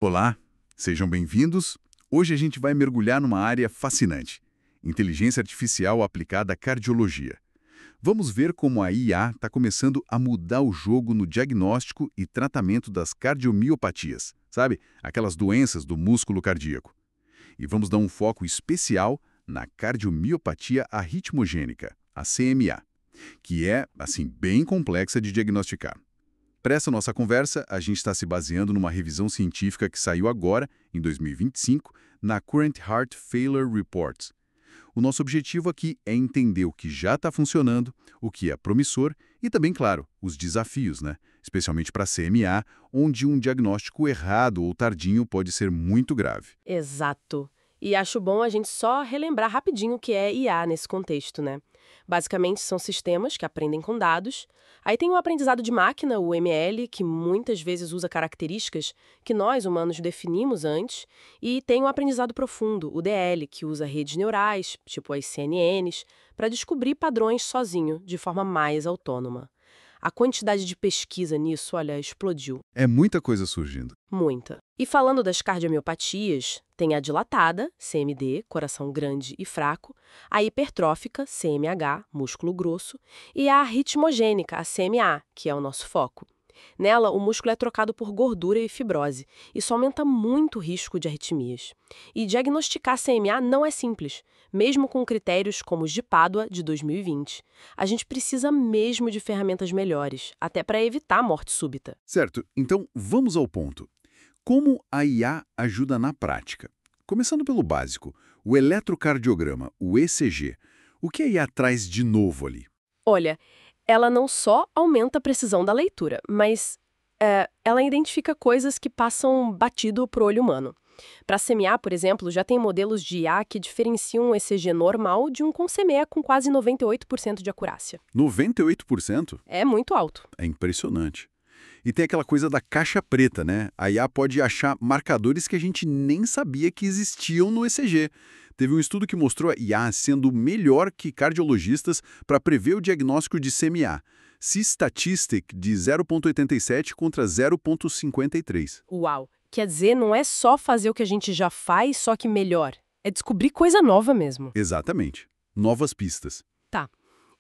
Olá, sejam bem-vindos. Hoje a gente vai mergulhar numa área fascinante: inteligência artificial aplicada à cardiologia. Vamos ver como a IA está começando a mudar o jogo no diagnóstico e tratamento das cardiomiopatias, sabe? Aquelas doenças do músculo cardíaco. E vamos dar um foco especial na cardiomiopatia arritmogênica, a CMA, que é, assim, bem complexa de diagnosticar. Para essa nossa conversa, a gente está se baseando numa revisão científica que saiu agora, em 2025, na Current Heart Failure Reports. O nosso objetivo aqui é entender o que já está funcionando, o que é promissor e também, claro, os desafios, né? Especialmente para a CMA, onde um diagnóstico errado ou tardinho pode ser muito grave. Exato. E acho bom a gente só relembrar rapidinho o que é IA nesse contexto, né? Basicamente, são sistemas que aprendem com dados. Aí tem o aprendizado de máquina, o ML, que muitas vezes usa características que nós, humanos, definimos antes. E tem o aprendizado profundo, o DL, que usa redes neurais, tipo as CNNs, para descobrir padrões sozinho, de forma mais autônoma. A quantidade de pesquisa nisso, olha, explodiu. É muita coisa surgindo. Muita. E falando das cardiomiopatias, tem a dilatada, CMD, coração grande e fraco, a hipertrófica, CMH, músculo grosso, e a arritmogênica, a CMA, que é o nosso foco. Nela, o músculo é trocado por gordura e fibrose. Isso aumenta muito o risco de arritmias. E diagnosticar CMA não é simples, mesmo com critérios como os de Pádua, de 2020. A gente precisa mesmo de ferramentas melhores, até para evitar a morte súbita. Certo, então vamos ao ponto. Como a IA ajuda na prática? Começando pelo básico, o eletrocardiograma, o ECG. O que a IA traz de novo ali? Olha, ela não só aumenta a precisão da leitura, mas ela identifica coisas que passam batido para o olho humano. Para semear, por exemplo, já tem modelos de IA que diferenciam um ECG normal de um com CME com quase 98% de acurácia. 98%? É muito alto. É impressionante. E tem aquela coisa da caixa preta, né? A IA pode achar marcadores que a gente nem sabia que existiam no ECG. Teve um estudo que mostrou a IA sendo melhor que cardiologistas para prever o diagnóstico de CMA. C-Statistic de 0,87 contra 0,53. Uau! Quer dizer, não é só fazer o que a gente já faz, só que melhor. É descobrir coisa nova mesmo. Exatamente. Novas pistas. Tá.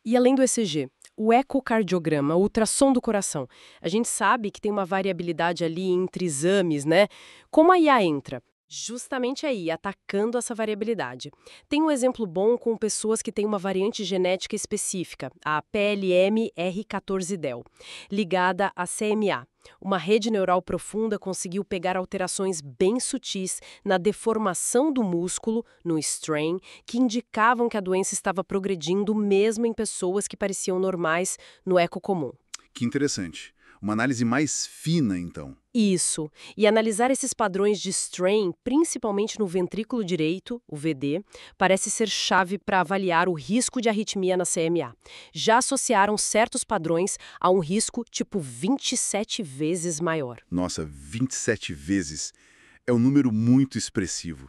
E além do ECG, o ecocardiograma, o ultrassom do coração. A gente sabe que tem uma variabilidade ali entre exames, né? Como a IA entra? Justamente aí, atacando essa variabilidade. Tem um exemplo bom com pessoas que têm uma variante genética específica, a PLM-R14-DEL, ligada à CMA. Uma rede neural profunda conseguiu pegar alterações bem sutis na deformação do músculo, no strain, que indicavam que a doença estava progredindo mesmo em pessoas que pareciam normais no eco comum. Que interessante. Uma análise mais fina, então. Isso. E analisar esses padrões de strain, principalmente no ventrículo direito, o VD, parece ser chave para avaliar o risco de arritmia na CMA. Já associaram certos padrões a um risco tipo 27 vezes maior. Nossa, 27 vezes. É um número muito expressivo.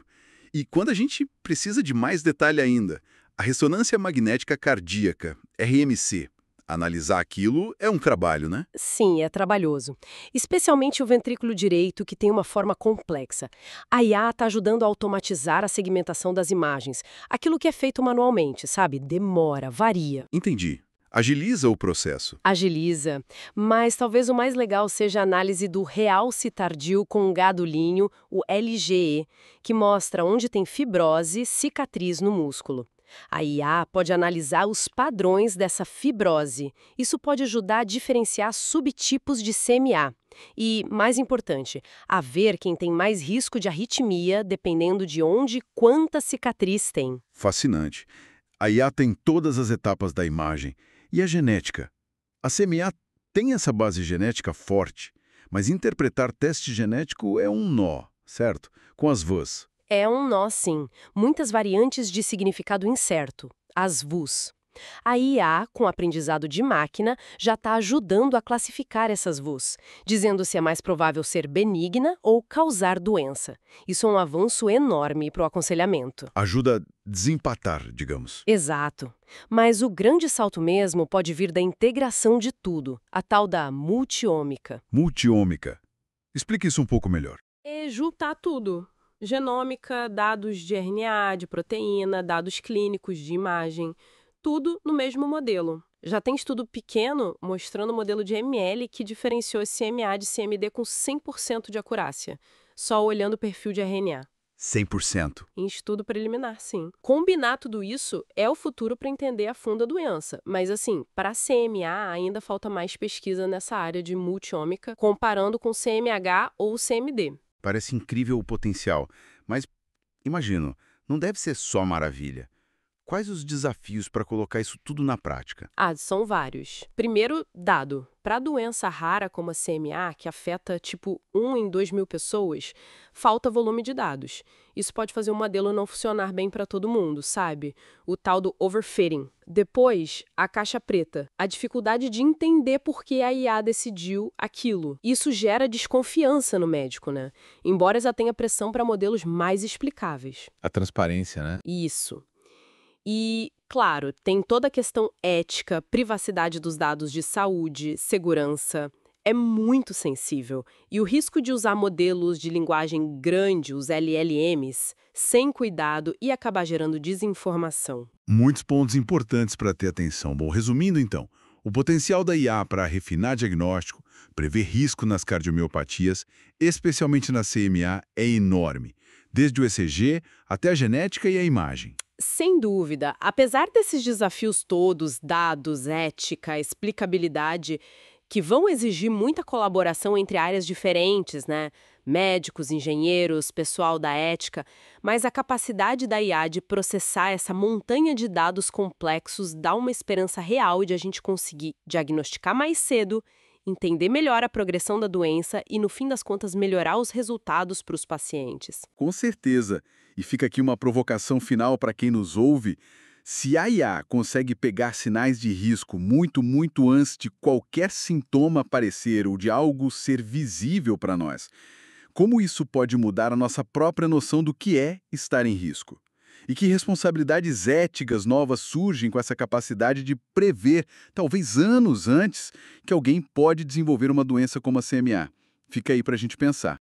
E quando a gente precisa de mais detalhe ainda, a ressonância magnética cardíaca, RMC. Analisar aquilo é um trabalho, né? Sim, é trabalhoso. Especialmente o ventrículo direito, que tem uma forma complexa. A IA está ajudando a automatizar a segmentação das imagens. Aquilo que é feito manualmente, sabe? Demora, varia. Entendi. Agiliza o processo. Agiliza. Mas talvez o mais legal seja a análise do realce tardio com gadolinho, o LGE, que mostra onde tem fibrose, cicatriz no músculo. A IA pode analisar os padrões dessa fibrose. Isso pode ajudar a diferenciar subtipos de CMA. E, mais importante, a ver quem tem mais risco de arritmia, dependendo de onde e quanta cicatriz tem. Fascinante. A IA tem todas as etapas da imagem. E a genética? A CMA tem essa base genética forte, mas interpretar teste genético é um nó, certo? Com as VUS. É um nó, sim. Muitas variantes de significado incerto, as VUS. A IA, com aprendizado de máquina, já está ajudando a classificar essas VUS, dizendo se é mais provável ser benigna ou causar doença. Isso é um avanço enorme para o aconselhamento. Ajuda a desempatar, digamos. Exato. Mas o grande salto mesmo pode vir da integração de tudo, a tal da multiômica. Multiômica. Explique isso um pouco melhor. É juntar tudo. Genômica, dados de RNA, de proteína, dados clínicos, de imagem, tudo no mesmo modelo. Já tem estudo pequeno mostrando o modelo de ml que diferenciou CMA de CMD com 100% de acurácia, só olhando o perfil de RNA. 100%. Em estudo preliminar, sim. Combinar tudo isso é o futuro para entender a fundo a doença. Mas, assim, para CMA ainda falta mais pesquisa nessa área de multiômica, comparando com CMH ou CMD. Parece incrível o potencial, mas imagino, não deve ser só maravilha. Quais os desafios para colocar isso tudo na prática? Ah, são vários. Primeiro, dado. Para doença rara como a CMA, que afeta tipo 1 em 2.000 pessoas, falta volume de dados. Isso pode fazer o modelo não funcionar bem para todo mundo, sabe? O tal do overfitting. Depois, a caixa preta. A dificuldade de entender por que a IA decidiu aquilo. Isso gera desconfiança no médico, né? Embora já tenha pressão para modelos mais explicáveis. A transparência, né? Isso. E, claro, tem toda a questão ética, privacidade dos dados de saúde, segurança. É muito sensível. E o risco de usar modelos de linguagem grande, os LLMs, sem cuidado e acabar gerando desinformação. Muitos pontos importantes para ter atenção. Bom, resumindo então, o potencial da IA para refinar diagnóstico, prever risco nas cardiomiopatias, especialmente na CMA, é enorme, desde o ECG até a genética e a imagem. Sem dúvida, apesar desses desafios todos, dados, ética, explicabilidade, que vão exigir muita colaboração entre áreas diferentes, né? Médicos, engenheiros, pessoal da ética, mas a capacidade da IA de processar essa montanha de dados complexos dá uma esperança real de a gente conseguir diagnosticar mais cedo, entender melhor a progressão da doença e, no fim das contas, melhorar os resultados para os pacientes. Com certeza. E fica aqui uma provocação final para quem nos ouve. Se a IA consegue pegar sinais de risco muito antes de qualquer sintoma aparecer ou de algo ser visível para nós, como isso pode mudar a nossa própria noção do que é estar em risco? E que responsabilidades éticas novas surgem com essa capacidade de prever, talvez anos antes, que alguém pode desenvolver uma doença como a CMA? Fica aí para a gente pensar.